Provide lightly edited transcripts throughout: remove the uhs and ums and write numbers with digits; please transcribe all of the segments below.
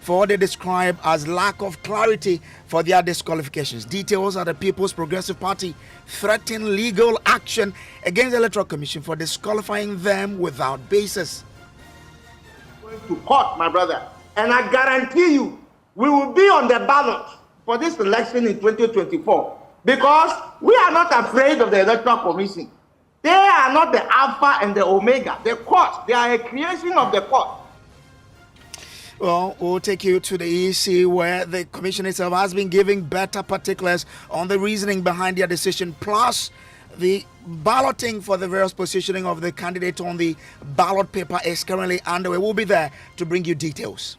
for what they describe as lack of clarity for their disqualifications. Details are the People's Progressive Party threatening legal action against the Electoral Commission for disqualifying them without basis. Going to court, my brother, and I guarantee you, we will be on the ballot for this election in 2024 because we are not afraid of the Electoral Commission. They are not the Alpha and the Omega. The court, they are a creation of the court. Well, we'll take you to the EC where the commission itself has been giving better particulars on the reasoning behind their decision, plus the balloting for the various positioning of the candidate on the ballot paper is currently underway. We'll be there to bring you details.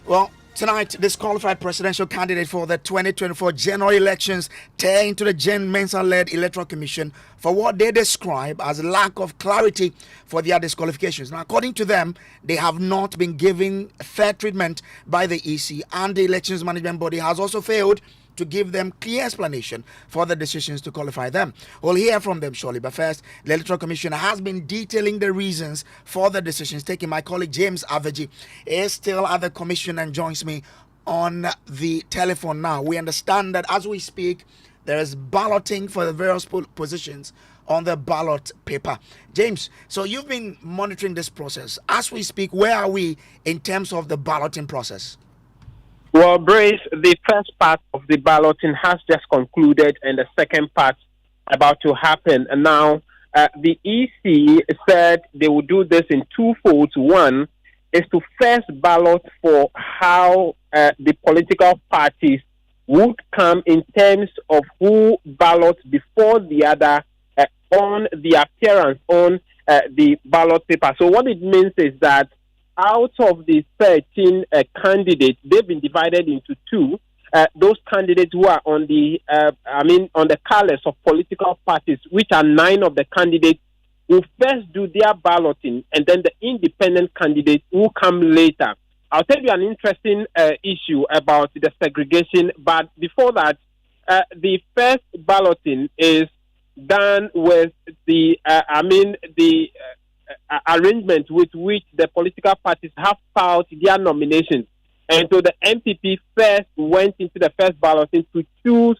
Well, tonight, disqualified presidential candidate for the 2024 general elections tear into the Jen Mensah-led Electoral Commission for what they describe as lack of clarity for their disqualifications. Now, according to them, they have not been given fair treatment by the EC, and the Elections Management Body has also failed to give them clear explanation for the decisions to qualify them. We'll hear from them shortly, but first, the Electoral Commission has been detailing the reasons for the decisions taken. My colleague James Aveji is still at the commission and joins me on the telephone now. We understand that as we speak, there is balloting for the various positions on the ballot paper. James, so you've been monitoring this process. As we speak, where are we in terms of the balloting process? Well, Brace, the first part of the balloting has just concluded and the second part about to happen. And now, the EC said they will do this in two folds. One is to first ballot for how the political parties would come in terms of who ballots before the other on the appearance on the ballot paper. So what it means is that out of the 13 candidates, they've been divided into two. Those candidates who are on the, on the colors of political parties, which are 9 of the candidates, will first do their balloting, and then the independent candidates will come later. I'll tell you an interesting issue about the segregation, but before that, the first balloting is done with the, arrangement with which the political parties have filed their nominations. And so the MPP first went into the first balloting to choose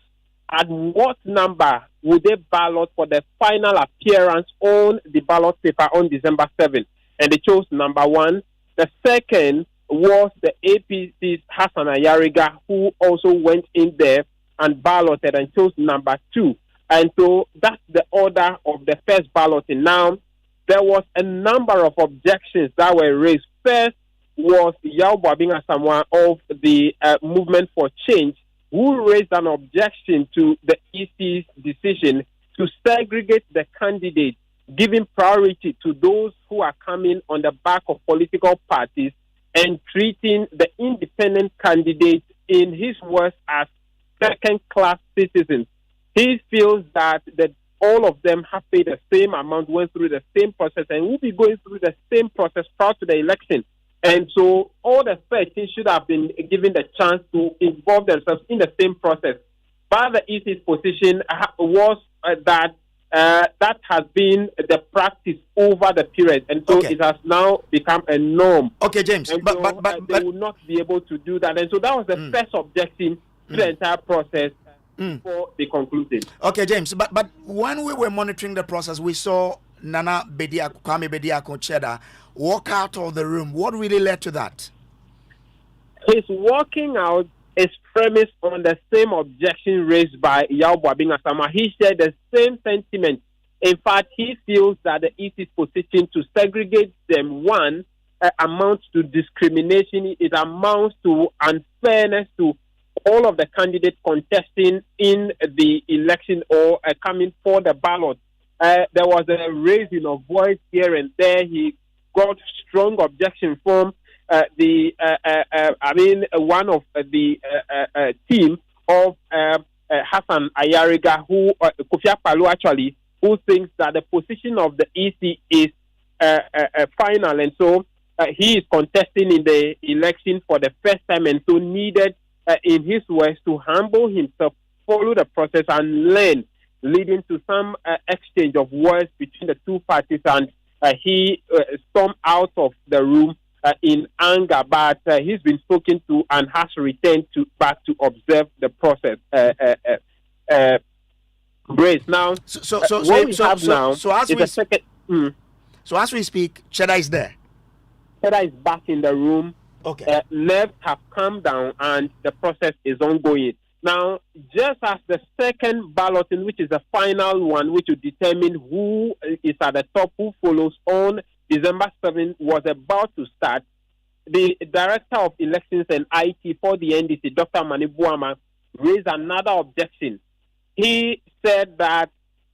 at what number would they ballot for the final appearance on the ballot paper on December 7th. And they chose number 1. The second was the APC's Hassan Ayariga, who also went in there and balloted and chose number 2. And so that's the order of the first balloting. Now, there was a number of objections that were raised. First was Yao Boabing Asamoah of the Movement for Change, who raised an objection to the EC's decision to segregate the candidates, giving priority to those who are coming on the back of political parties and treating the independent candidates, in his words, as second-class citizens. He feels that all of them have paid the same amount, went through the same process, and will be going through the same process prior to the election. And so all the 13 should have been given the chance to involve themselves in the same process. But the EC's position was that has been the practice over the period. And so It has now become a norm. Okay, James. And they will not be able to do that. And so that was the first objection to the entire process. For the conclusion. Okay, James, but when we were monitoring the process, we saw Nana Kwame Bediako Cheddar walk out of the room. What really led to that? His walking out is premised on the same objection raised by Yao Boabing Asamoah. He shared the same sentiment. In fact, he feels that the EC's position to segregate them, one, amounts to discrimination. It amounts to unfairness to all of the candidates contesting in the election or coming for the ballot. There was a raising of voice here and there. He got strong objection from one of the team of Hassan Ayariga, who Kofi Akpaloo actually, who thinks that the position of the EC is final, and so he is contesting in the election for the first time, and so needed, in his words, to humble himself, follow the process, and learn, leading to some exchange of words between the two parties, and he stormed out of the room in anger, but he's been spoken to and has returned back to observe the process. Grace, now, So as we speak, Cheddar is there. Cheddar is back in the room. Okay. Nerves have calmed down, and the process is ongoing. Now, just as the second balloting, which is the final one, which will determine who is at the top, who follows on December 7th, was about to start, the Director of Elections and IT for the NDC, Dr. Mani Buama, raised another objection. He said that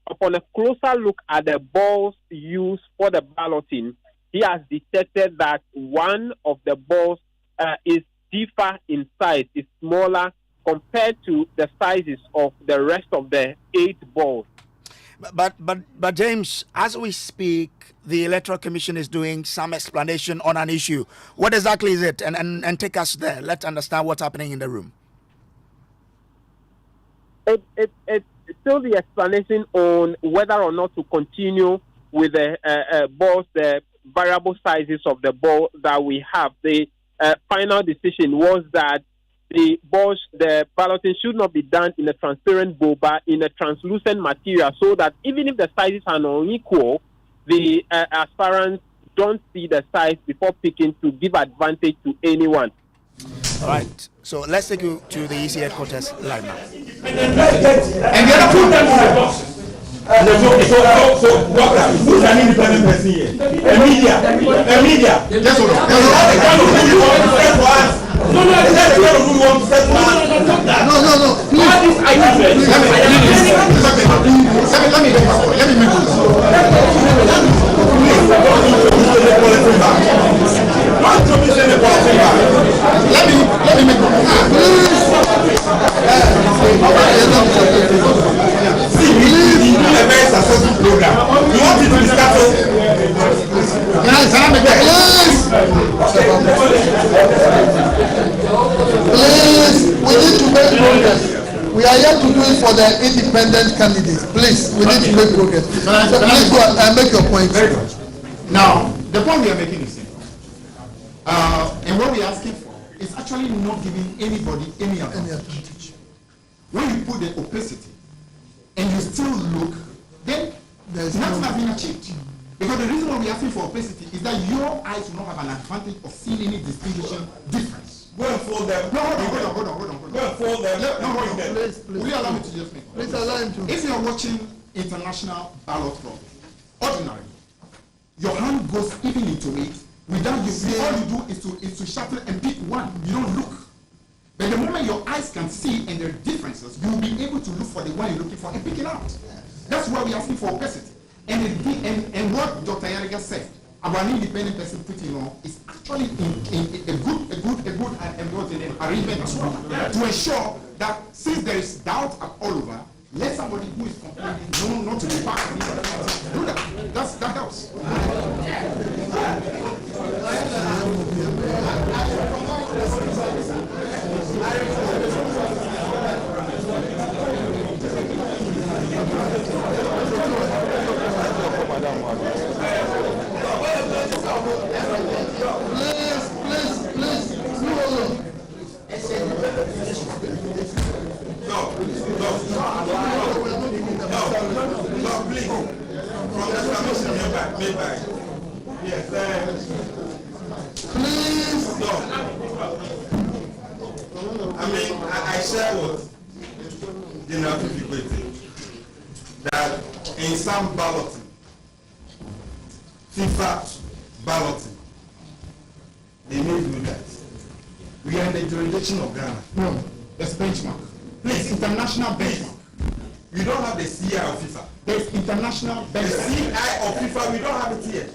upon a closer look at the balls used for the balloting, he has detected that one of the balls is differ in size, is smaller compared to the sizes of the rest of the 8 balls. But James, as we speak, the Electoral Commission is doing some explanation on an issue. What exactly is it? And take us there. Let's understand what's happening in the room. It's still the explanation on whether or not to continue with the balls, the variable sizes of the ball that we have. The final decision was that the balls, the balloting should not be done in a transparent bowl, but in a translucent material, so that even if the sizes are unequal, the aspirants don't see the size before picking to give advantage to anyone. All right. So let's take you to the EC headquarters live now. And the other two times so doctor, who's an independent person here? A media. Just hold on. No, is that the kind of who you want to set for us? No. All these items. Let me make this. Let me make a very successful program. You want it to be started? Please, we need to make progress. We are here to do it for the independent candidates. Please, we need to make progress. So please go and make your point. Very good. Now, the point we are making is simple. And what we are asking for is actually not giving anybody any advantage. When you put the opacity and you still look, then nothing has been achieved. Because the reason why we are asking for opacity is that your eyes will not have an advantage of seeing any distinguishing difference. Go and fold them. No, hold on. Go and fold them. Please. Will you allow me to just make one? Please allow him to. If you are watching international ballot fraud, ordinarily, your hand goes even into it without you. All you do is to shuttle and pick one. You don't look. But the moment your eyes can see and there are differences, you will be able to look for the one you're looking for and pick it out. That's why we're asking for opacity. And what Dr. Yariga said about an independent person putting on is actually a good arrangement as well, to ensure that since there is doubt all over, let somebody who is complaining know not to be back on it. Do that. That helps. No, please. From the permission made by. Yes, please. No. I mean, I share what General Fifi that in some balloting, FIFA balloting, they may do that. We are in the jurisdiction of Ghana. No, there's benchmark. Please, international benchmark. We don't have the CI of FIFA. There's international benchmark. The CI of FIFA, we don't have it here.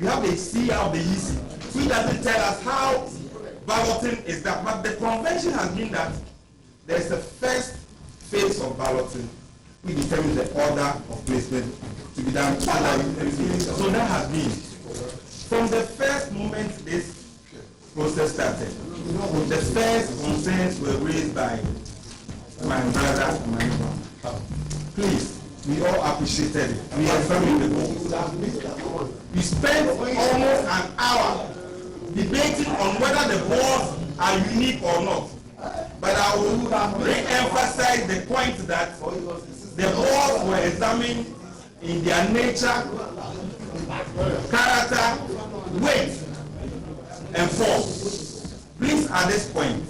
We have the CI of the EC. which doesn't tell us how balloting is that. But the convention has been that there's a first phase of balloting, which determines the order of placement to be done. So that has been from the first moment this process started. The first concerns were raised by my brother and my mom. Please, we all appreciated it. We examined the board. We spent almost an hour debating on whether the boards are unique or not. But I will re-emphasize the point that the boards were examined in their nature, character, weight, and force. Please, at this point,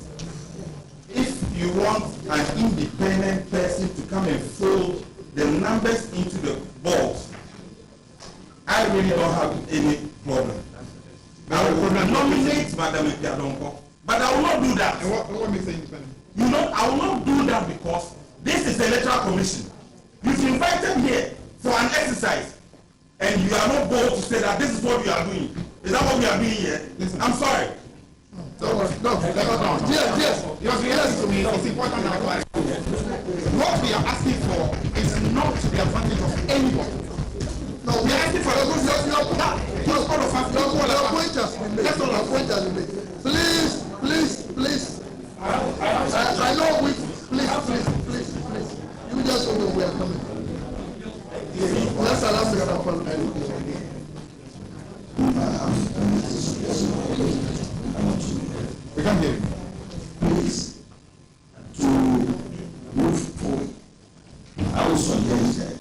if you want an independent person to come and fold the numbers into the boards, I really don't have any problem. I will nominate Madam Epiadonko, but I will not do that. And what makes it independent? You know, I will not do that because this is the electoral commission. You've invited here for an exercise, and you are not bold to say that this is what we are doing. Is that what we are doing here? Listen, I'm sorry. No. Yes. To me, it's important that I clarify. What we are asking for is not to the advantage of anyone. No, we are asking for your point has been made. That's all our point has been made. Please. I know we. Please. You just know where we are coming. Let's allow Mr. Paul. We can hear you. Please, to move forward, I would suggest that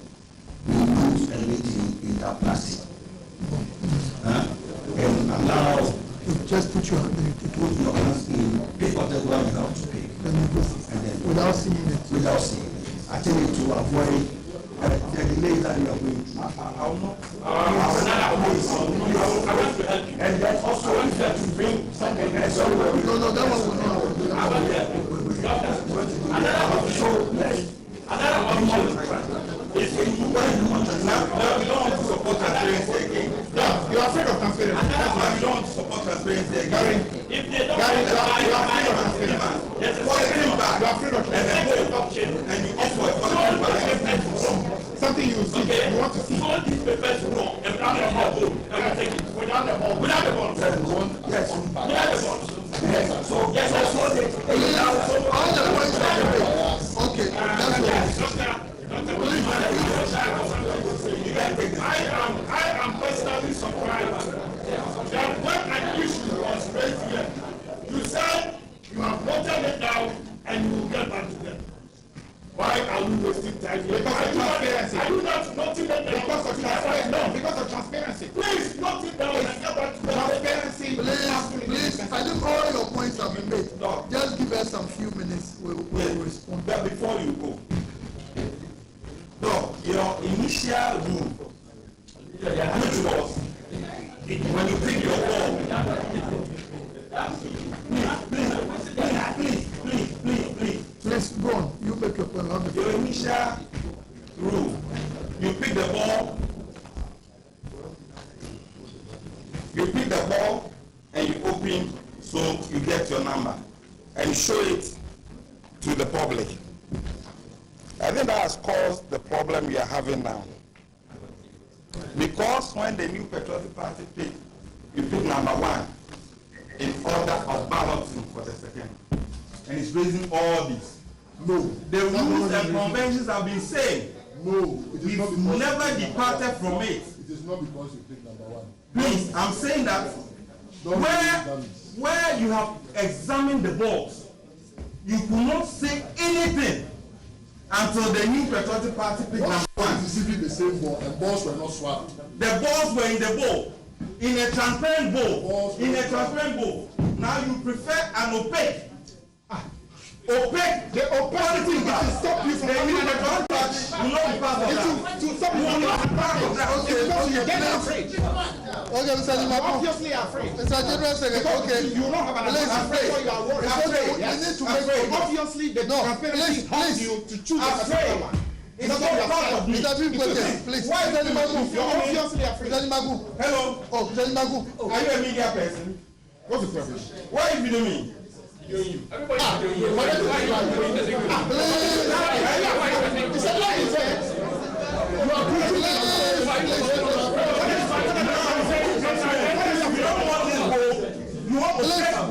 we put a lady in that plastic. And allow, Just put your hand in put your hands in, pick whatever you have to pick. And then without seeing it. without seeing it. I think it will avoid the delay that you are going through. And then also if you have to bring something else. No, that one will not. We don't want to support transparency again. You are afraid of transparency. That's why we don't want to support transparency again. If they don't you are afraid of transparency. Positive back. You are afraid of transparency. And you opt for a positive back. Something you see, you want to see. All these papers wrong, and without the ball, and we take it. Without the ball. Yes. So, yes, that's what it is. All the points are made. Okay, that's I am personally surprised that when an issue was raised here, you said you have voted it down and you will get back to them. Why are we wasting time here? Because of transparency. I do not note it down. Because of transparency. No, because of transparency. Please note it down and get back to them. Transparency. Please, I think all your points have been made. Just give us some few minutes, we'll respond. But before you go, no, your initial rule, which was when you pick your ball, please. Let's go on. You make your point. Your initial rule, you pick the ball, and you open, so you get your number, and show it to the public. I think that has caused the problem we are having now. Because when the new Patriotic Party pick, you pick number 1 in order of balloting for the second. And it's raising all this. No. The rules and conventions have been saying. No, it is not We've because never departed from it. It is not because you pick number 1. Please, I'm saying that where you have examined the balls, you could not say anything until the new Patriotic Party picked number 1. Receiving the same ball and balls were not swapped. The balls were in the bowl, in a transparent bowl, Now you prefer an opaque. Opaque. The opacity is to stop you from having an advantage. You will not be part of that. To stop you from having an advantage. Because you get afraid. Okay, Mr. Limapo. Obviously afraid. Mr. General Secretary, okay. You will not have an advantage. You are worried. We need to make Obviously, the transparency helps you to choose a particular one. It's not part of me. Mr. Chief President, please. Why is Mr. Magu? You're obviously afraid. Mr. Magu. Hello. Oh, Mr. Magu. Are you a media person? What's the problem? Why are you videoing me? Everybody is doing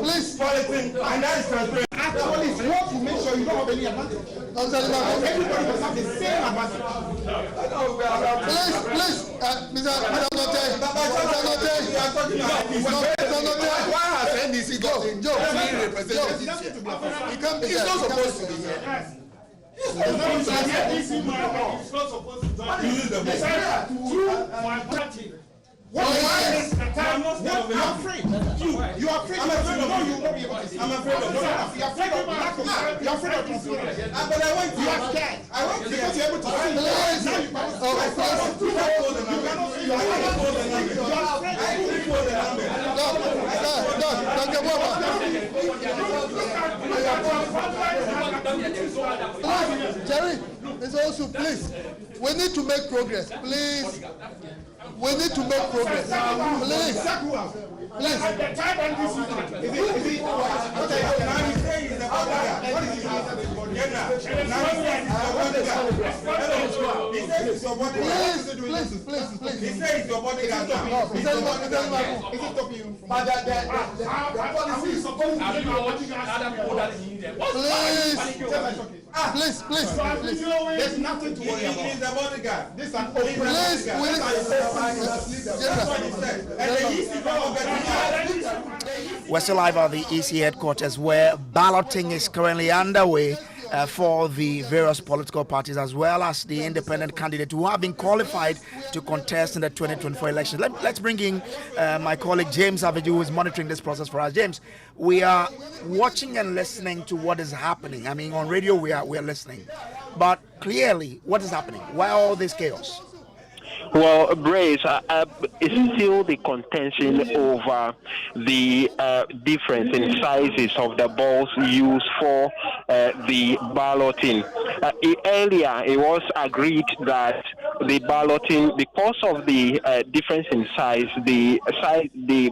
Please, politics, and that is transparent. Actually, it's what to make sure you don't have any advantage. Everybody must have the same advantage. Please, Mr. Note. Why has NDC got three representatives here? He can't be He's there. not supposed to be here. It's not supposed to join. Use the vote. My party. What is the time? You're afraid. You are afraid. I'm afraid of no, you. you will not be able to see. I'm afraid of you. You're afraid of lack of. You're afraid of transparency. But I went to You are scared. I went to Because you're able to see. Now you cannot see. I cannot hold the number. I cannot hold the number. You are afraid. I couldn't hold the number. Jerry, Mr. Osu, please. We need to make progress. Please. We need to make progress. Please. Please. The time and this is Is it? Now he's saying he's the bodyguard. What is it? Now he's saying he's your bodyguard. He says he's your bodyguard. Please. He says he's your bodyguard now. No, He's Mr. your bodyguard now. Is it stopping you from? are we supposed to give our bodyguards? Please. There's nothing to worry about. He's the bodyguard. This is an open. Please, we need That's what he said. And the EC We're still live at the EC headquarters where balloting is currently underway for the various political parties as well as the independent candidate who have been qualified to contest in the 2024 election. Let's bring in my colleague James Aviju, who is monitoring this process for us. James, we are watching and listening to what is happening. I mean, on radio we are listening, but clearly, what is happening? Why all this chaos? Well, Brace, it's still the contention over the difference in sizes of the balls used for the balloting. Earlier, it was agreed that the balloting, because of the difference in size, the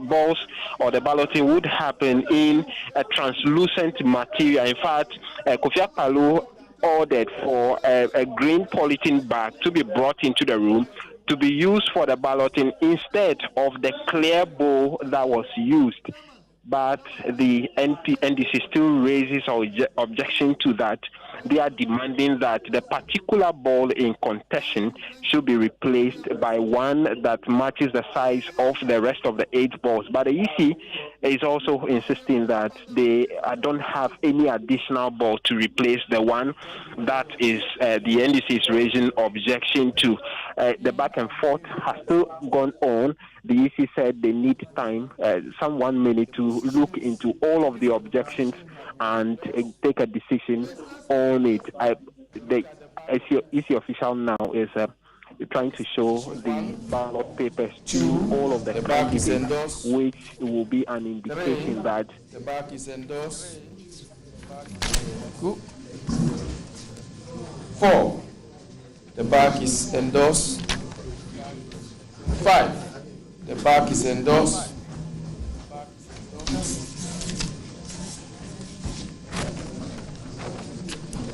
balls or the balloting would happen in a translucent material. In fact, Kofi Akpaloo ordered for a green polythene bag to be brought into the room to be used for the balloting instead of the clear bowl that was used. But the NDC still raises objection to that. They are demanding that the particular ball in contention should be replaced by one that matches the size of the rest of the 8 balls. But the EC is also insisting that they don't have any additional ball to replace the one that is the NDC is raising objection to. The back and forth has still gone on. The EC said they need time, some 1 minute, to look into all of the objections and take a decision on it. The EC official now is trying to show the ballot papers to all of the candidates, which will be an indication that the back is endorsed. 4. The back is endorsed. 5. The back is endorsed.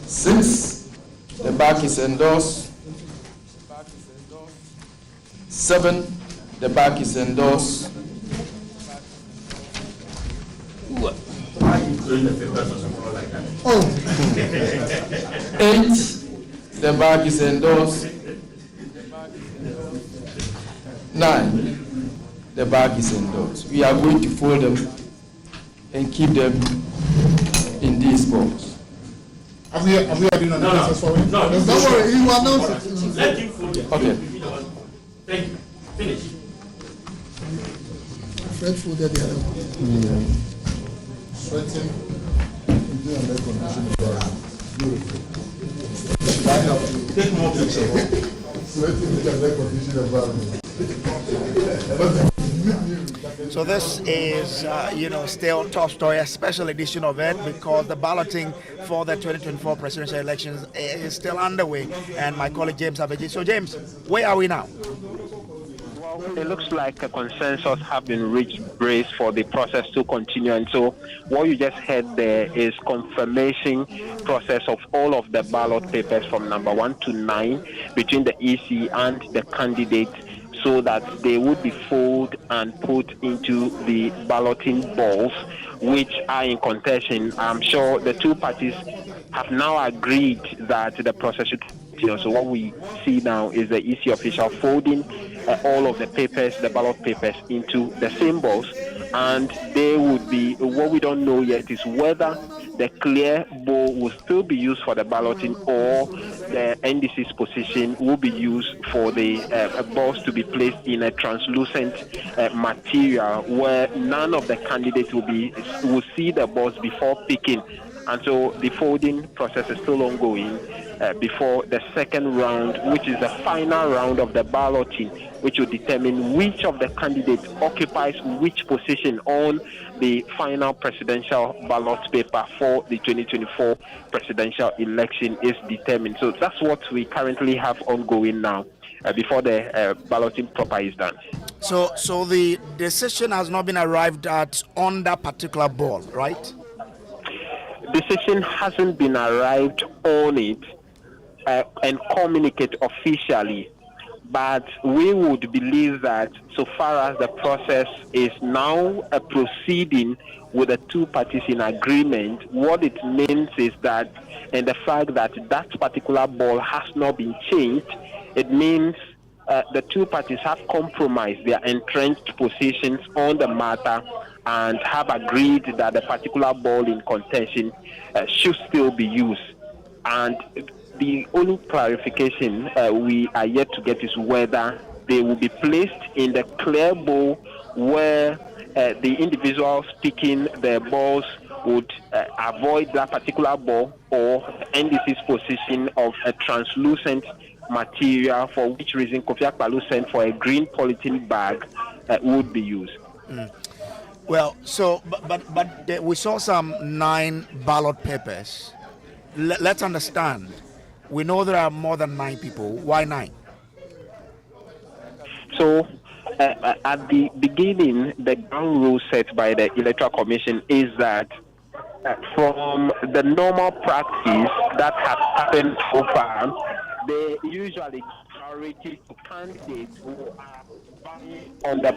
6. The back is endorsed. 7. The back is endorsed. 8. The back is endorsed. 9. The bag is endorsed. We are going to fold them and keep them in these balls. Have we been on the process for it? No, Don't worry, you will announce it. let him fold it. Okay. Thank you. Finish. Fred folded the other one. Sweating. Take more pictures. So this is, still top story, a special edition of it, because the balloting for the 2024 presidential elections is still underway. And my colleague James Abeji. So James, where are we now? Well, it looks like a consensus have been reached, Brace, for the process to continue. And so what you just heard there is confirmation process of all of the ballot papers from number 1 to 9 between the EC and the candidate, so that they would be folded and put into the balloting balls, which are in contention. I'm sure the two parties have now agreed that the process should continue. So what we see now is the EC official folding all of the papers, the ballot papers, into the same balls, and they would be, what we don't know yet is whether the clear bowl will still be used for the balloting, or the NDC's position will be used for the balls to be placed in a translucent material where none of the candidates will see the balls before picking. And so the folding process is still ongoing before the second round, which is the final round of the balloting, which will determine which of the candidates occupies which position on the final presidential ballot paper for the 2024 presidential election is determined. So that's what we currently have ongoing now before the balloting proper is done. So the decision has not been arrived at on that particular ball, right? Decision hasn't been arrived on it and communicate officially, but we would believe that so far as the process is now proceeding with the two parties in agreement, what it means is that, and the fact that that particular ball has not been changed, it means the two parties have compromised their entrenched positions on the matter and have agreed that the particular ball in contention should still be used. And the only clarification we are yet to get is whether they will be placed in the clear bowl where the individuals picking the balls would avoid that particular ball, or NDC's position of a translucent material, for which reason Kofi Akpaloo sent for a green polythene bag would be used. Well, so but we saw some 9 ballot papers. Let's understand. We know there are more than 9 people. Why 9? So at the beginning, the ground rule set by the Electoral Commission is that from the normal practice that has happened so far, they usually give priority to candidates who are vying on the,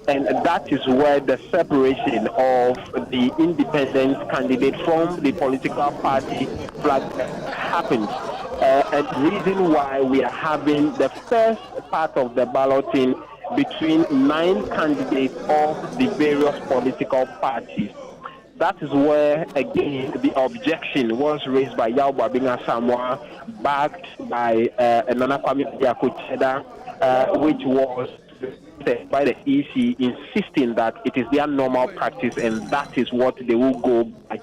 and that is where the separation of the independent candidate from the political party flag happens. And the reason why we are having the first part of the balloting between 9 candidates of the various political parties. That is where, again, the objection was raised by Yao Babinga Samoa, backed by Nana Kwame Diakocheda, which was by the EC, insisting that it is their normal practice and that is what they will go by,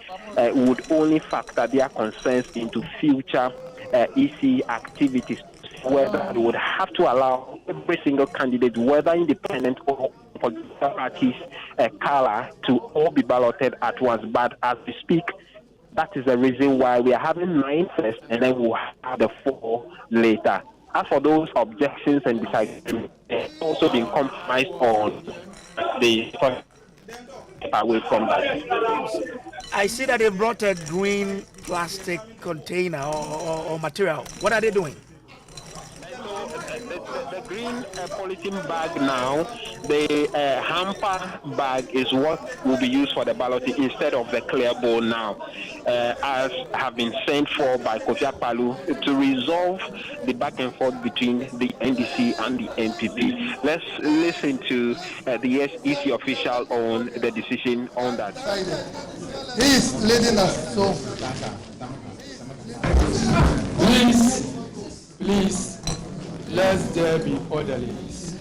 would only factor their concerns into future EC activities, whether they would have to allow every single candidate, whether independent or political parties, color, to all be balloted at once. But as we speak, that is the reason why we are having 9 first, and then we'll have the 4 later. As for those objections and disagreements, also been compromised on the away from that. I see that they brought a green plastic container or material. What are they doing? The green polythene bag now, the hamper bag is what will be used for the balloting instead of the clear bowl now, as have been sent for by Kofi Akpaloo to resolve the back and forth between the NDC and the NPP. Let's listen to the EC official on the decision on that. He is leading us, so Please, let there be orderliness.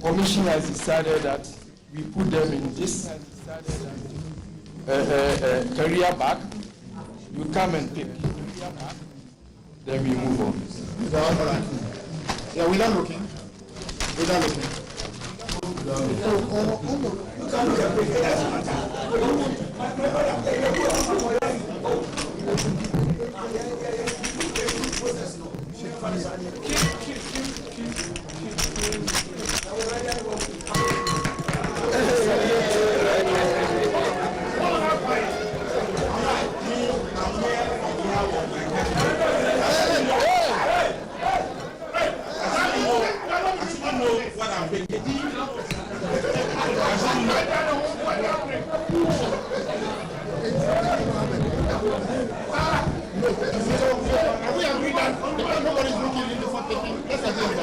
Commission has decided that we put them in this carrier bag. You come and pick. Then we move on. All right. Yeah, we're not looking.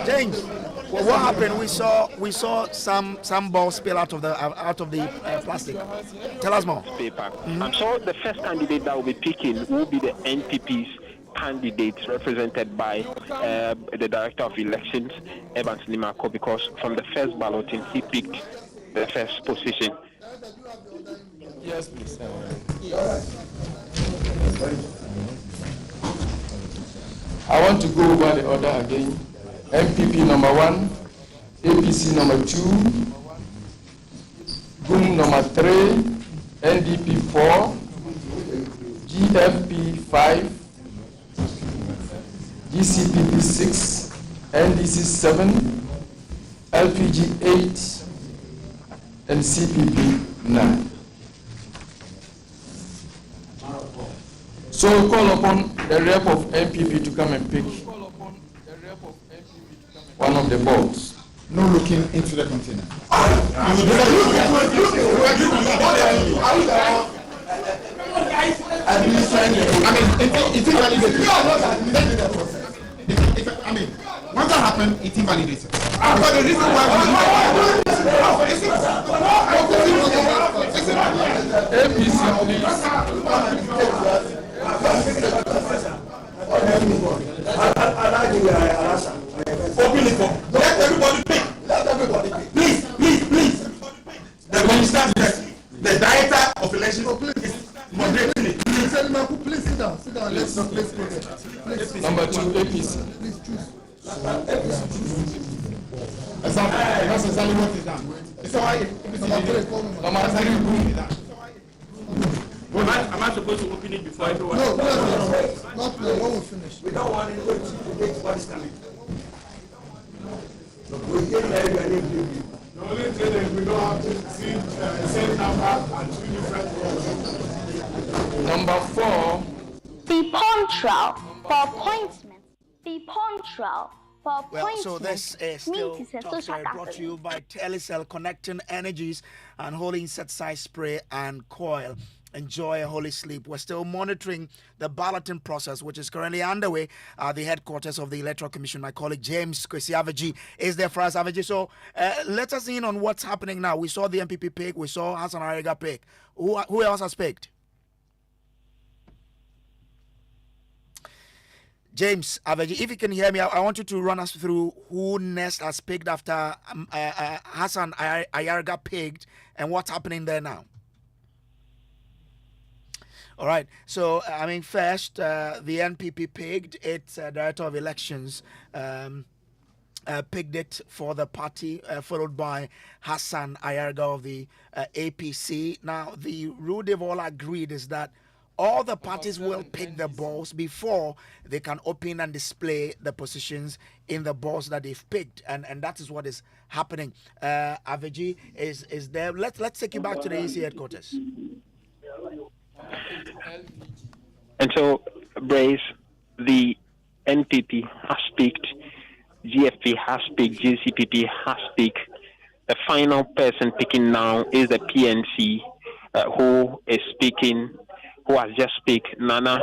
James, well, what happened? We saw some balls spill out of the plastic. Tell us more. Paper. I'm sure the first candidate that will be picking will be the NPP's candidate represented by the Director of Elections, Evans Nimako, because from the first balloting he picked the first position. Yes, please. I want to go over the order again. MPP number 1, APC number 2, GUM number 3, NDP 4, GFP 5, GCPP 6, NDC 7, LPG 8, and CPP 9. So we call upon the rep of MPP to come and pick one of the balls. No looking into the container. It's invalidated. Once that happened, it's invalidated. But the reason why APC, please. Open it up. Let everybody pick. Let everybody pick. Please. The minister, the director of elections, is moderating it. Please sit down. Let's go. Number 2, APC. Please choose. Exactly. That's exactly what is done. It's all right. Number 3, Am I supposed to open it before everyone? No, not when we finish. We don't want anybody to debate what is coming. The only thing is we don't have to see same number and 2 different rows. number 4, Be punctual for appointment. Be punctual for appointment. Well, so this is still Meet is a Talk social Story brought to you by Telecel, connecting energies and holy insecticide spray and coil. Enjoy a holy sleep. We're still monitoring the balloting process, which is currently underway at the headquarters of the Electoral Commission. My colleague James Kwesi Aveji is there for us. Aveji, so let us in on what's happening now. We saw the MPP pick. We saw Hassan Ayarga pick. Who else has picked? James Aveji, if you can hear me, I want you to run us through who next has picked after Hassan Ayarga picked and what's happening there now. All right. So, first, the NPP picked its Director of Elections, picked it for the party, followed by Hassan Ayarga of the APC. Now, the rule they've all agreed is that all the parties will pick the balls before they can open and display the positions in the balls that they've picked, and that is what is happening. Aveji is there. Let's take you back to the EC headquarters. And so, Brace, the NPP has picked, GFP has picked, GCPP has picked. The final person picking now is the PNC, who is speaking, who has just picked. Nana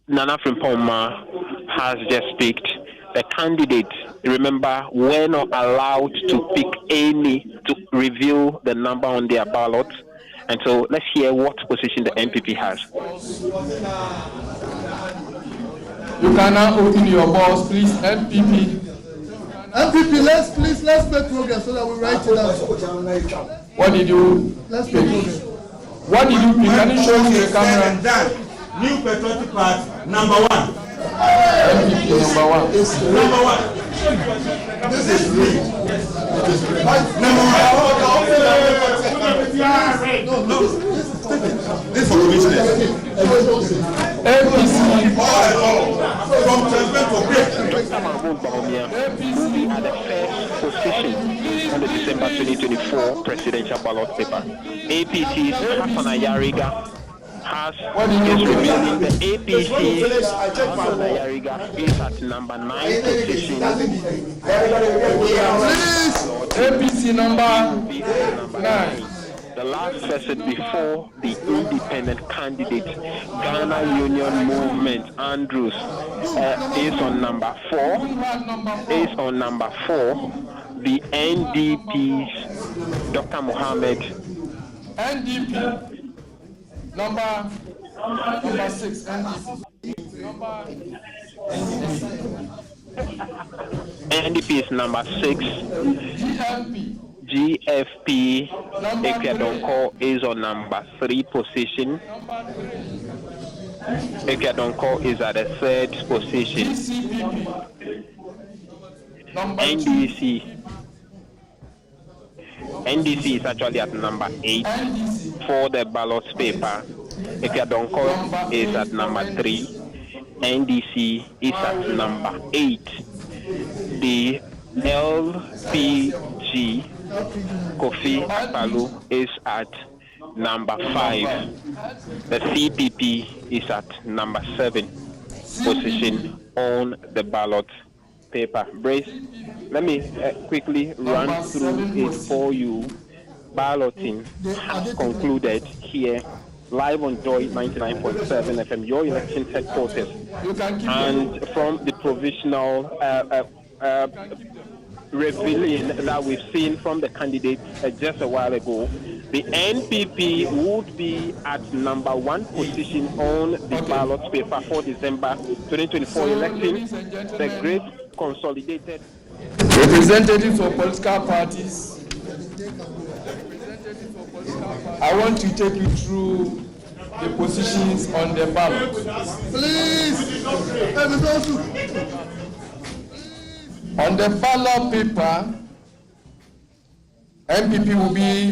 Frimpoma has just picked. The candidates, remember, were not allowed to pick any to reveal the number on their ballot. And so let's hear what position the NPP has. You can now open your balls, please. NPP, let's make progress so that we write it down. what did you Let's make pick? progress. What did you pick? Can you show me the camera? New Patriotic Party, number 1. NPP number 1. Number 1. This is real. Number 1. No. This for commissioners. APC. From transfer to break. Dr. Mahmoud Bawumia will be at the first position on the December 2024 presidential ballot paper. APC's Hassan Ayariga is revealing the APC's Hassan Ayariga is at number 9 position. APC number 9. The last person before the independent candidate, Ghana Union Movement, Andrews, is on number 4. The NDP's Dr. Mohammed. NDP number 6. NDP is number 6. GFP Ekiadonko is on number 3 position. Ekiadonko is at the 3rd position. NDC is actually at number 8 for the ballot paper. Ekiadonko is at number 3. NDC is at number 8. The LPG Kofi Akpalu is at number 5. The CPP is at number 7 position on the ballot paper. Brace, let me quickly run through it for you. Balloting has concluded here live on Joy 99.7 FM, your election headquarters. And from the provisional revealing that we've seen from the candidates just a while ago, the NPP would be at number 1 position on the ballot paper for December 2024 election. The great consolidated representatives of political parties, I want to take you through the positions on the ballot. Please. On the ballot paper, MPP will be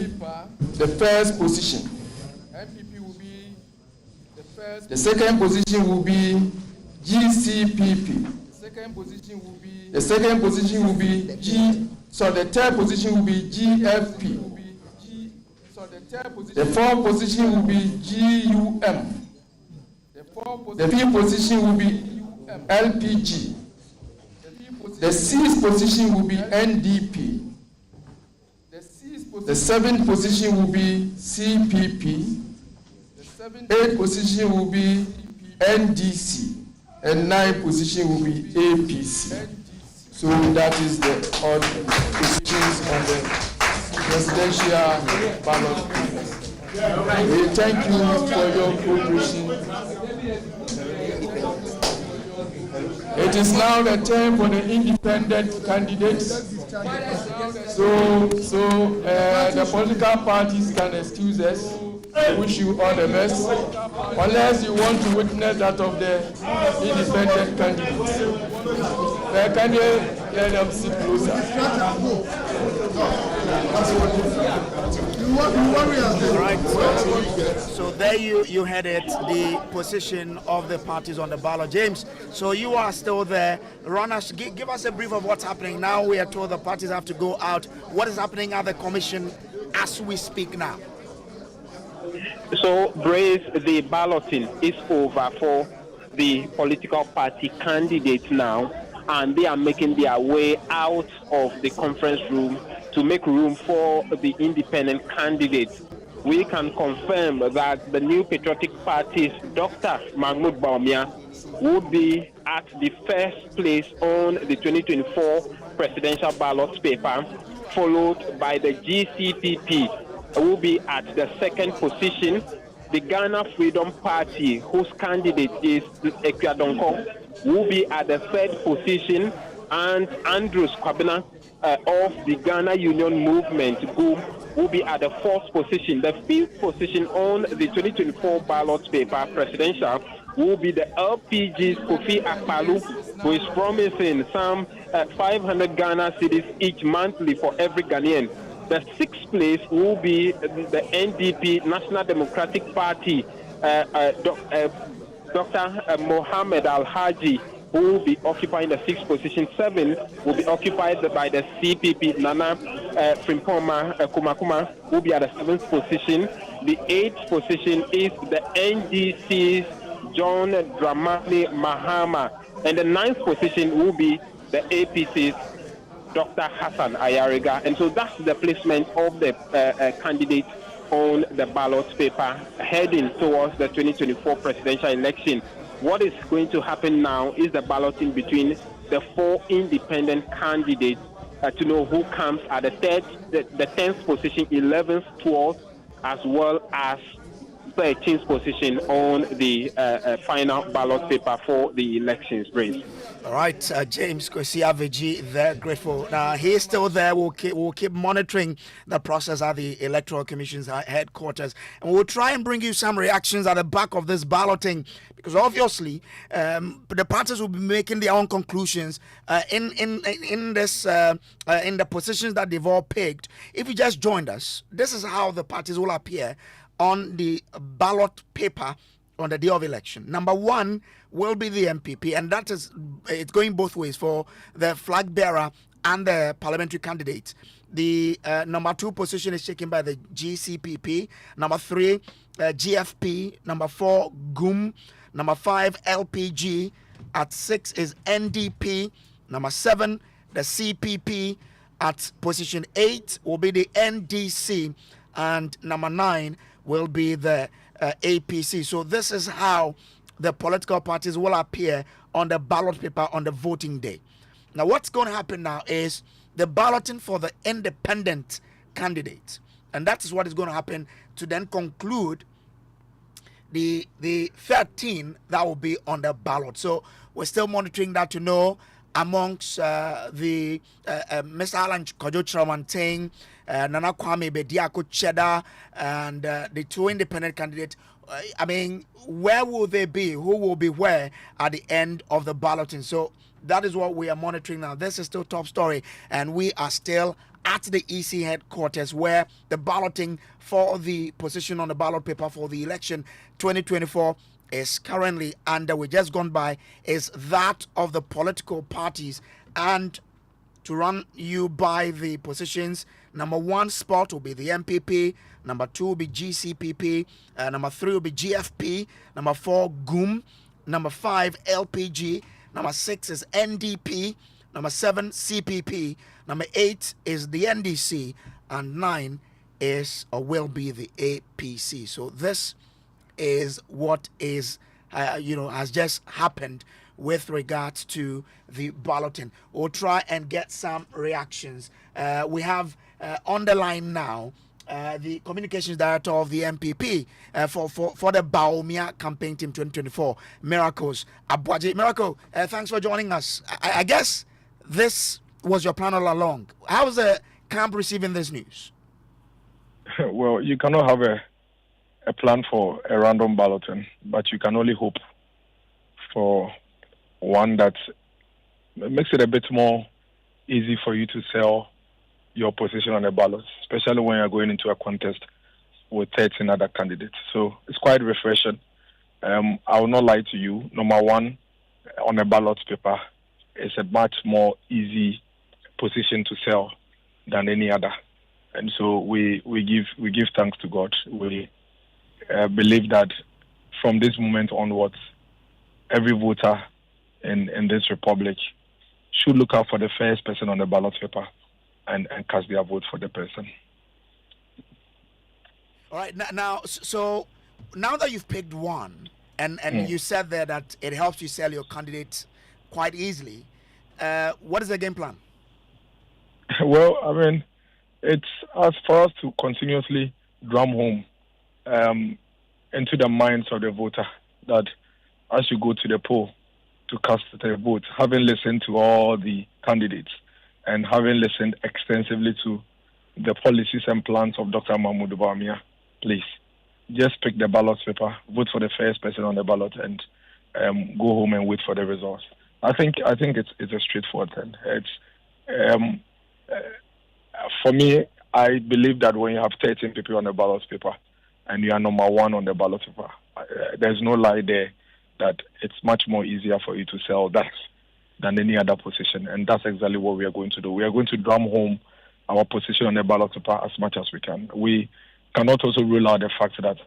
the first position. The second position will be GCPP. The third position will be GFP. The fourth position will be GUM. The fifth position will be LPG. The sixth position will be NDP. The seventh position will be CPP. Eighth position will be NDC. And ninth position will be APC. So that is the odd positions on the presidential ballot. We thank you for your cooperation. It is now the time for the independent candidates. So the political parties can excuse us. I wish you all the best. Unless you want to witness that of the independent candidates. The candidate, let them sit closer. Right. So there you had it, the position of the parties on the ballot. James, so you are still there. Run us, give us a brief of what's happening. Now we are told the parties have to go out. What is happening at the commission as we speak now? So, Brace, the balloting is over for the political party candidates now, and they are making their way out of the conference room to make room for the independent candidates. We can confirm that the New Patriotic Party's Dr. Mahmoud Bawumia would be at the first place on the 2024 presidential ballot paper, followed by the GCPP, will be at the second position. The Ghana Freedom Party, whose candidate is Ekiadonko, will be at the third position, and Andrews Kwabena of the Ghana Union Movement, GUM, will be at the fourth position. The fifth position on the 2024 ballot paper presidential will be the LPG's Kofi Akpalu, who is promising some 500 Ghana cedis each monthly for every Ghanaian. The sixth place will be the NDP, National Democratic Party, Dr. Mohammed Al-Haji, who will be occupying the sixth position. 7 will be occupied by the CPP, Nana Frimpoma Kumakuma, who will be at the 7th position. The 8th position is the NDC's John Dramani Mahama. And the 9th position will be the APC's Dr. Hassan Ayariga. And so that's the placement of the candidates on the ballot paper heading towards the 2024 presidential election. What is going to happen now is the balloting between the 4 independent candidates to know who comes at the 10th position, 11th, 12th, as well as 13th position on the final ballot paper for the elections race. All right, James Kwesi, very grateful. He's still there. We'll keep monitoring the process at the Electoral Commission's headquarters, and we'll try and bring you some reactions at the back of this balloting, because obviously the parties will be making their own conclusions in the positions that they've all picked. If you just joined us, this is how the parties will appear on the ballot paper on the day of election. Number 1 will be the MPP, and that is, it's going both ways for the flag bearer and the parliamentary candidate. The number 2 position is taken by the GCPP. Number 3, GFP. Number 4, GUM. Number 5, LPG. At 6 is NDP. Number 7, the CPP. At position 8 will be the NDC, and number 9 will be the APC. So this is how the political parties will appear on the ballot paper on the voting day. Now, what's going to happen now is the balloting for the independent candidates, and that is what is going to happen to then conclude the 13 that will be on the ballot. So we're still monitoring that to know amongst the Mr. Alan Kojo Chramanteng, Nana Kwame Bediako Cheda, and the 2 independent candidates. I mean, where will they be? Who will be where at the end of the balloting? So that is what we are monitoring now. This is still top story, and we are still at the EC headquarters, where the balloting for the position on the ballot paper for the election 2024 is currently under. We just gone by is that of the political parties, and to run you by the positions, number 1 spot will be the MPP, number 2 will be GCPP, number 3 will be GFP, number 4 GUM, number 5 LPG, number 6 is NDP, number 7 CPP, number 8 is the NDC, and 9 is or will be the APC. So this is what is has just happened with regards to the balloting. We'll try and get some reactions. We have on the line now the communications director of the MPP for the Baumia campaign team 2024, Miracles Abwaji. Miracle, thanks for joining us. I guess this was your plan all along. How's the camp receiving this news? Well, you cannot have a plan for a random balloting, but you can only hope for one that makes it a bit more easy for you to sell your position on the ballot, especially when you're going into a contest with 13 other candidates. So it's quite refreshing. I will not lie to you. Number 1, on a ballot paper, it's a much more easy position to sell than any other. And so we give thanks to God. We believe that from this moment onwards, every voter in this republic should look out for the first person on the ballot paper and cast their vote for the person. All right. Now, so now that you've picked one, and you said there that it helps you sell your candidate quite easily, what is the game plan? Well, I mean, it's as for us to continuously drum home into the minds of the voter that as you go to the poll to cast their vote, having listened to all the candidates and having listened extensively to the policies and plans of Dr. Mahmoud Bawumia, please just pick the ballot paper, vote for the first person on the ballot, and go home and wait for the results. I think it's a straightforward thing. It's for me. I believe that when you have 13 people on the ballot paper and you are number one on the ballot paper, there's no lie there that it's much more easier for you to sell that than any other position. And that's exactly what we are going to do. We are going to drum home our position on the ballot paper as much as we can. We cannot also rule out the fact that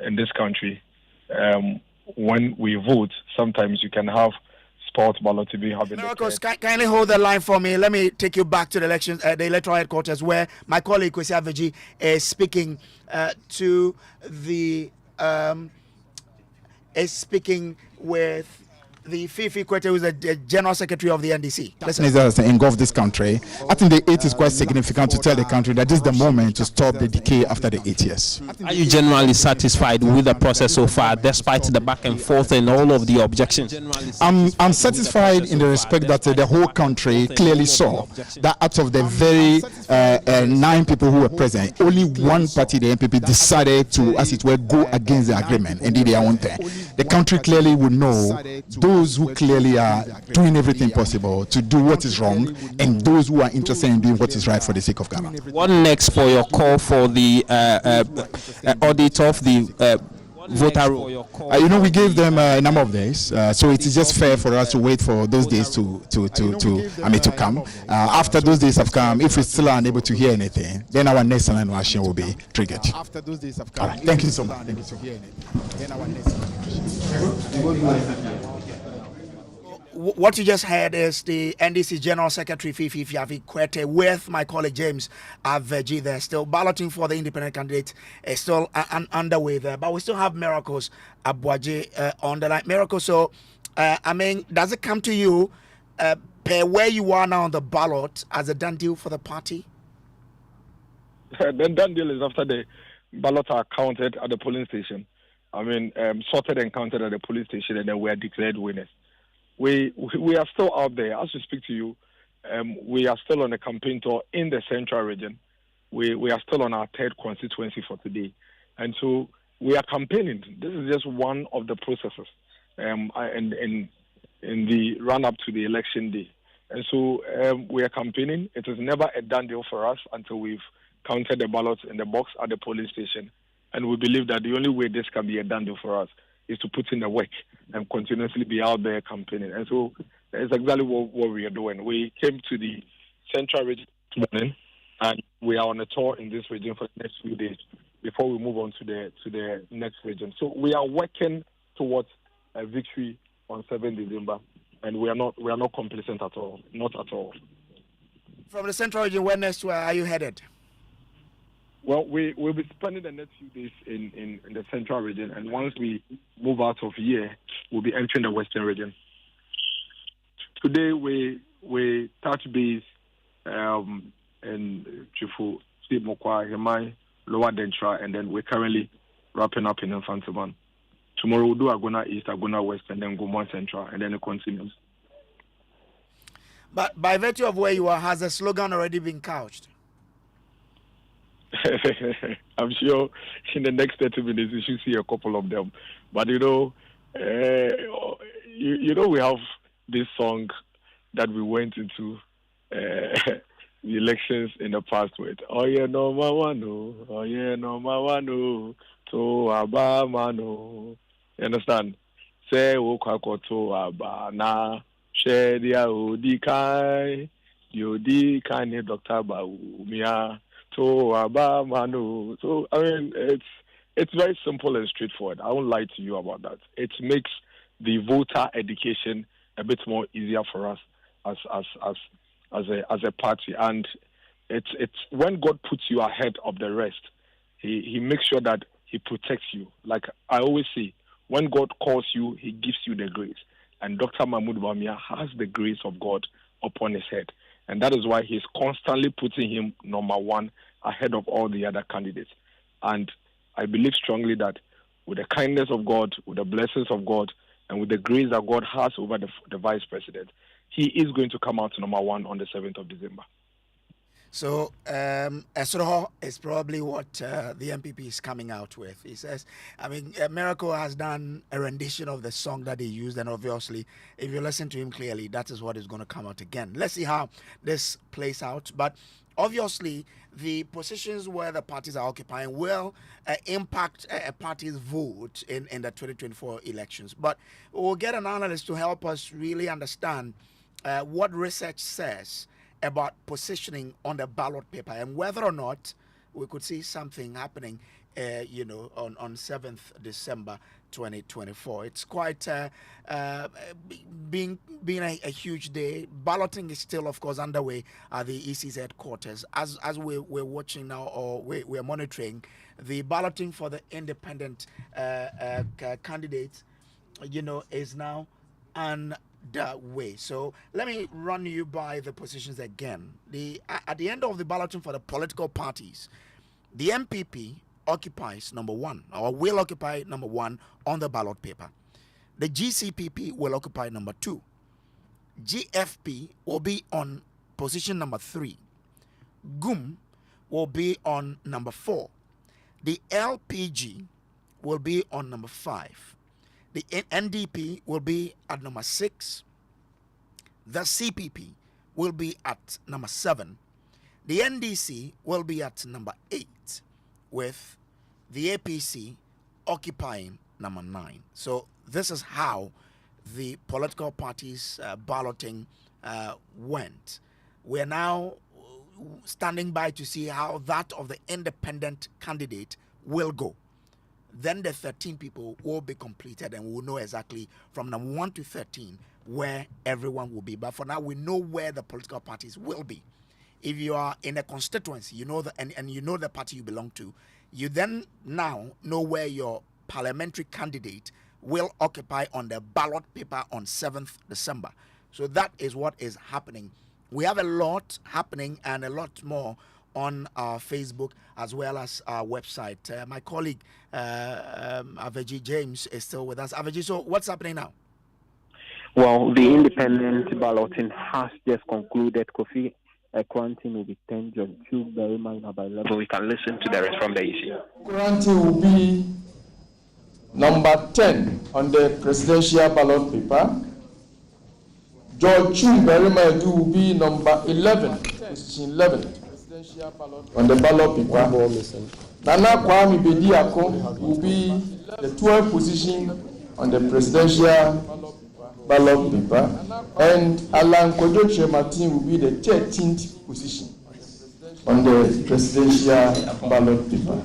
in this country, when we vote, sometimes you can have sports ballot to be having. Miracles, kindly hold the line for me. Let me take you back to the elections, the electoral headquarters, where my colleague Kwaku Asante is speaking to the with the Fifi Kwete, who is the General Secretary of the NDC. That engulf this country. I think the 8 is quite significant to tell the country that this is the moment to stop the decay after the 8 years. Are you generally satisfied with the process so far, despite the back and forth and all of the objections? I'm satisfied in the respect that the whole country clearly saw that out of the very 9 people who were present, only one party, the NPP, decided to, as it were, go against the agreement and did their own thing. The country clearly would know those who clearly are doing everything possible to do what is wrong and those who are interested in doing what is right for the sake of Ghana. What next for your call for the audit of the voter roll? We gave them a number of days, so it is just fair for us to wait for those days to come. After those days have come, if we still are unable to hear anything, then our next line of action will be triggered. After those days have come, right, thank you so much. Then our next line of action. What you just heard is the NDC General Secretary Fifi Kwete with my colleague James Aveji. They're still balloting for the independent candidate. It's still underway there, but we still have Miracles Abuaje on the line. Miracles, so does it come to you per where you are now on the ballot as a done deal for the party? The done deal is after the ballots are counted at the polling station. Sorted and counted at the polling station, and then we are declared winners. We are still out there. As we speak to you, we are still on a campaign tour in the central region. We are still on our 3rd constituency for today. And so we are campaigning. This is just one of the processes in the run-up to the election day. And so we are campaigning. It is never a done deal for us until we've counted the ballots in the box at the polling station. And we believe that the only way this can be a done deal for us is to put in the work and continuously be out there campaigning. And so that's exactly what we are doing. We came to the central region this morning, and we are on a tour in this region for the next few days before we move on to the next region. So we are working towards a victory on 7th December, and we are not complacent at all, not at all. From the central region, where are you headed? Well, we'll be spending the next few days in the central region, and once we move out of here, we'll be entering the western region. Today, we touch base in Chifu, Steve Mokwa, Hemai, Lower Dentra, and then we're currently wrapping up in Infantaman. Tomorrow we'll do Agona East, Agona West, and then Gomwa Central, and then it continues. But by virtue of where you are, has the slogan already been couched? I'm sure in the next 30 minutes you should see a couple of them. But we have this song that we went into the elections in the past with. Oh yeah, no mawano. Oh yeah, no mawano. To abamano. You understand? Say wokako to abana. Share dia odikai. Yodikai Dr. Baumia. So it's very simple and straightforward. I won't lie to you about that. It makes the voter education a bit more easier for us as a party. And it's when God puts you ahead of the rest, he makes sure that he protects you. Like I always say, when God calls you, he gives you the grace. And Dr. Mahmoud Bawumia has the grace of God upon his head. And that is why he's constantly putting him number one ahead of all the other candidates. And I believe strongly that with the kindness of God, with the blessings of God, and with the grace that God has over the vice president, he is going to come out number one on the 7th of December. So Esroho is probably what the MPP is coming out with. He says, I mean, Miracle has done a rendition of the song that he used, and obviously, if you listen to him clearly, that is what is going to come out again. Let's see how this plays out. But obviously, the positions where the parties are occupying will impact a party's vote in the 2024 elections. But we'll get an analyst to help us really understand what research says about positioning on the ballot paper and whether or not we could see something happening, on 7th December 2024. It's quite being a huge day. Balloting is still, of course, underway at the EC's headquarters. As we're watching now, or we're monitoring, the balloting for the independent candidates, is now that way. So let me run you by the positions again. At the end of the balloting for the political parties, the MPP occupies number 1, or will occupy number 1 on the ballot paper. The GCPP will occupy number 2. GFP will be on position number 3. GUM will be on number 4. The LPG will be on number 5. The NDP will be at number 6. The CPP will be at number 7. The NDC will be at number 8, with the APC occupying number 9. So this is how the political parties balloting went. We're now standing by to see how that of the independent candidate will go. Then the 13 people will be completed, and we'll know exactly from number 1 to 13 where everyone will be. But for now, we know where the political parties will be. If you are in a constituency, and you know the party you belong to, you then now know where your parliamentary candidate will occupy on the ballot paper on 7th December. So that is what is happening. We have a lot happening and a lot more on our Facebook as well as our website. My colleague Aveji James is still with us. Aveji, so what's happening now? Well, the independent balloting has just concluded. Kofi Quarantine will be 10, John 2, very minor by 11. We can listen to the rest from the EC. Quarantine will be number 10 on the presidential ballot paper. George Chu Berima will be number 11, position 11. On the ballot paper. Nana Kwame Bediako will be the 12th position on the presidential ballot paper, and Alan Kojoche Martin will be the 13th position on the presidential ballot paper.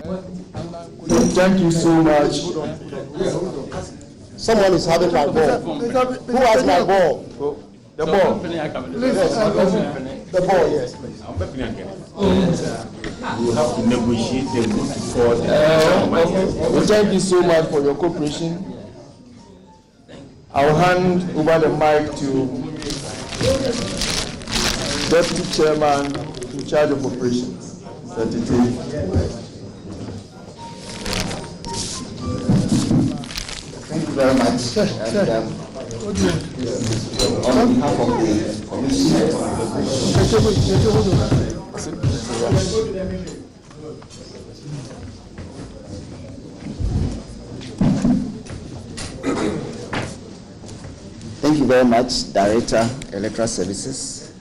So thank you so much. Someone is having my ball. Who has my ball? The ball. The ball, yes. You have to negotiate the vote for Thank you so much for your cooperation. I'll hand over the mic to Deputy Chairman in charge of operations. Thank you very much. On behalf of the Thank you very much, Director, Electoral Services.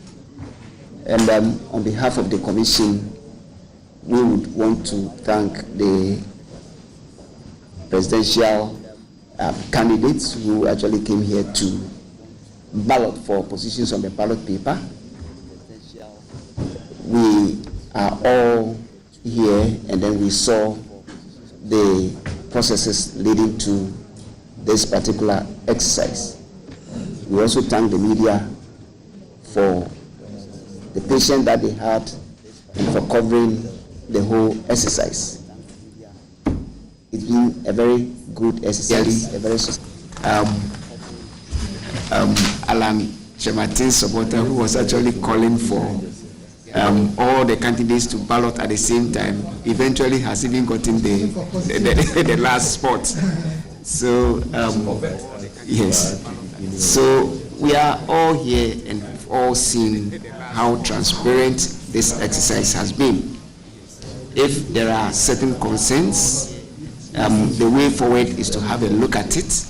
And on behalf of the Commission, we would want to thank the presidential candidates who actually came here to ballot for positions on the ballot paper. We are all here, and then we saw the processes leading to this particular exercise. We also thank the media for the patience that they had and for covering the whole exercise. It's been a very good exercise. Yes. Alan Chematin's supporter, who was actually calling for all the candidates to ballot at the same time, eventually has even gotten the last spot. So yes, so we are all here and we've all seen how transparent this exercise has been. If there are certain concerns, the way forward is to have a look at it.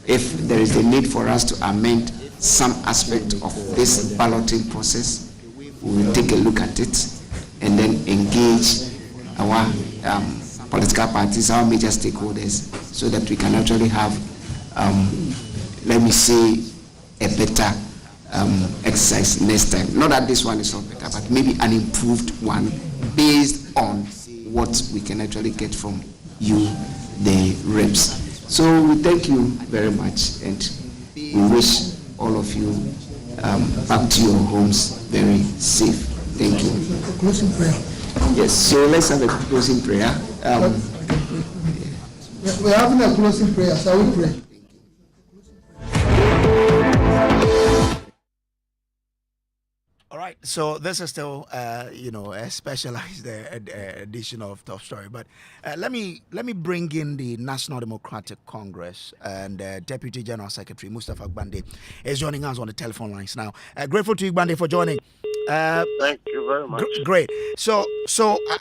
If there is a need for us to amend some aspect of this balloting process, we will take a look at it and then engage our political parties, our major stakeholders, so that we can actually have, let me say, a better exercise next time. Not that this one is not better, but maybe an improved one based on what we can actually get from you, the reps. So we thank you very much, and we wish all of you back to your homes very safe. Thank you. Closing prayer. Yes, so let's have a closing prayer. We're having a closing prayer, shall we pray? All right, so this is still, a specialized edition of Top Story. But let me bring in the National Democratic Congress, and Deputy General Secretary Mustafa Gbande is joining us on the telephone lines now. Grateful to you, Gbande, for joining. Thank you very much. Great. So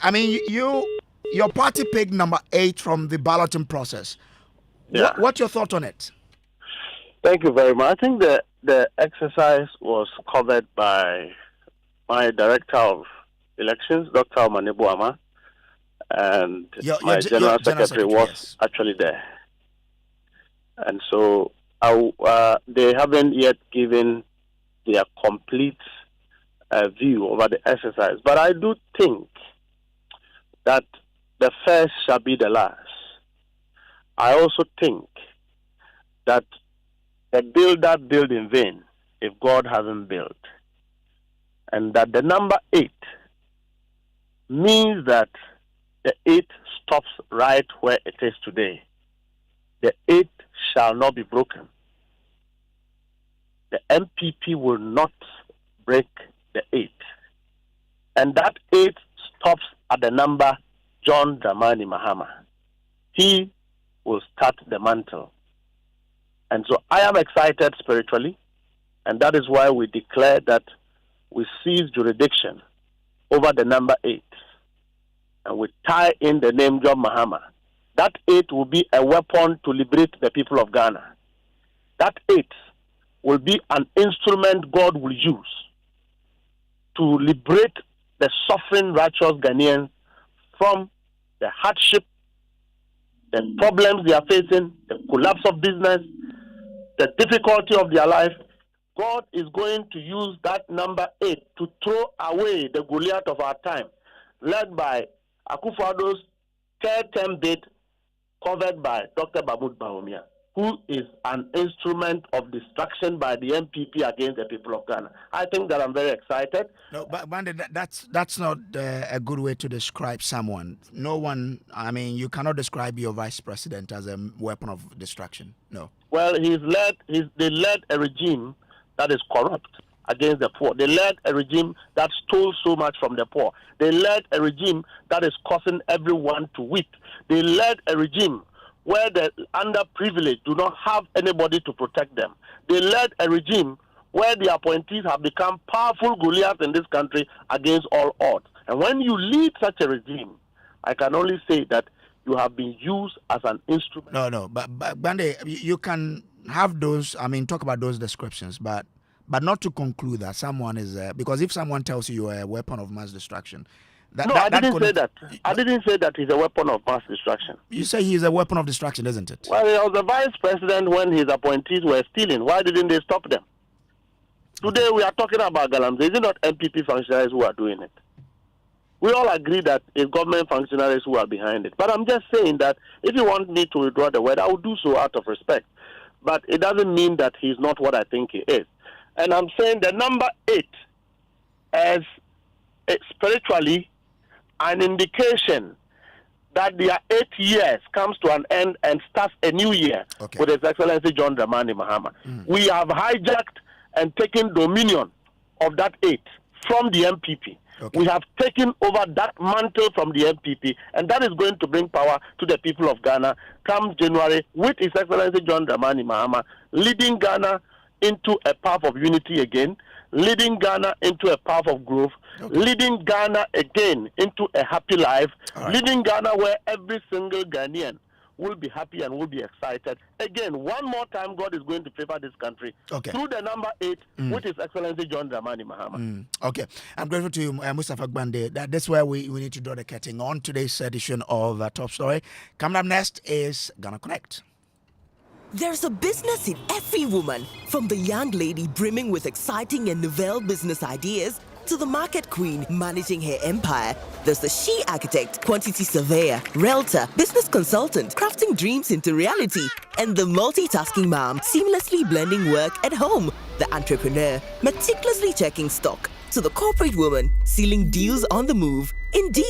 I mean, your party picked number 8 from the balloting process. Yeah. What's your thought on it? Thank you very much. I think the exercise was covered by my Director of Elections, Dr. Manibuama, and my General Secretary was actually there. And so they haven't yet given their complete view over the exercise. But I do think that the first shall be the last. I also think that the builder build in vain if God hasn't built. And that the number 8 means that the 8 stops right where it is today. The 8 shall not be broken. The MPP will not break the 8. And that 8 stops at the number John Dramani Mahama. He will start the mantle. And so I am excited spiritually, and that is why we declare that we seize jurisdiction over the number 8, and we tie in the name John Mahama. That 8 will be a weapon to liberate the people of Ghana. That 8 will be an instrument God will use to liberate the suffering, righteous Ghanaians from the hardship, the problems they are facing, the collapse of business, the difficulty of their life. God is going to use that number 8 to throw away the Goliath of our time, led by Akufo-Addo's third-term bid, covered by Dr. Mahmoud Bawumia, who is an instrument of destruction by the MPP against the people of Ghana. I think that I'm very excited. No, but Bande, that's not a good way to describe someone. No one, I mean, you cannot describe your vice president as a weapon of destruction. No. Well, they led a regime that is corrupt against the poor. They led a regime that stole so much from the poor. They led a regime that is causing everyone to weep. They led a regime where the underprivileged do not have anybody to protect them. They led a regime where the appointees have become powerful Goliaths in this country against all odds. And when you lead such a regime, I can only say that you have been used as an instrument. No, but Bande, you can have those, I mean, talk about those descriptions, but not to conclude that someone is, because if someone tells you you're a weapon of mass destruction, I didn't say that. I didn't say that he's a weapon of mass destruction. You say he's a weapon of destruction, isn't it? Well, he was the vice president when his appointees were stealing. Why didn't they stop them? Today we are talking about Galamsey. Is it not MPP functionaries who are doing it? We all agree that it's government functionaries who are behind it. But I'm just saying that if you want me to withdraw the word, I will do so out of respect. But it doesn't mean that he's not what I think he is. And I'm saying the number 8 as spiritually an indication that their 8 years comes to an end and starts a new year with His Excellency John Dramani Mahama. We have hijacked and taken dominion of that 8 from the MPP. We have taken over that mantle from the MPP, and that is going to bring power to the people of Ghana come January with His Excellency John Dramani Mahama leading Ghana into a path of unity again, leading Ghana into a path of growth, leading Ghana again into a happy life, leading Ghana where every single Ghanaian will be happy and will be excited. Again, one more time, God is going to favor this country through the number 8, which is Excellency John Dramani Mahama. Okay, I'm grateful to you, Mustafa Gbande. That's where we need to draw the curtain on today's edition of Top Story. Coming up next is Ghana Connect. There's a business in every woman, from the young lady brimming with exciting and novel business ideas to the market queen managing her empire. There's the she architect, quantity surveyor, realtor, business consultant, crafting dreams into reality, and the multitasking mom seamlessly blending work at home. The entrepreneur, meticulously checking stock, to the corporate woman sealing deals on the move. Indeed.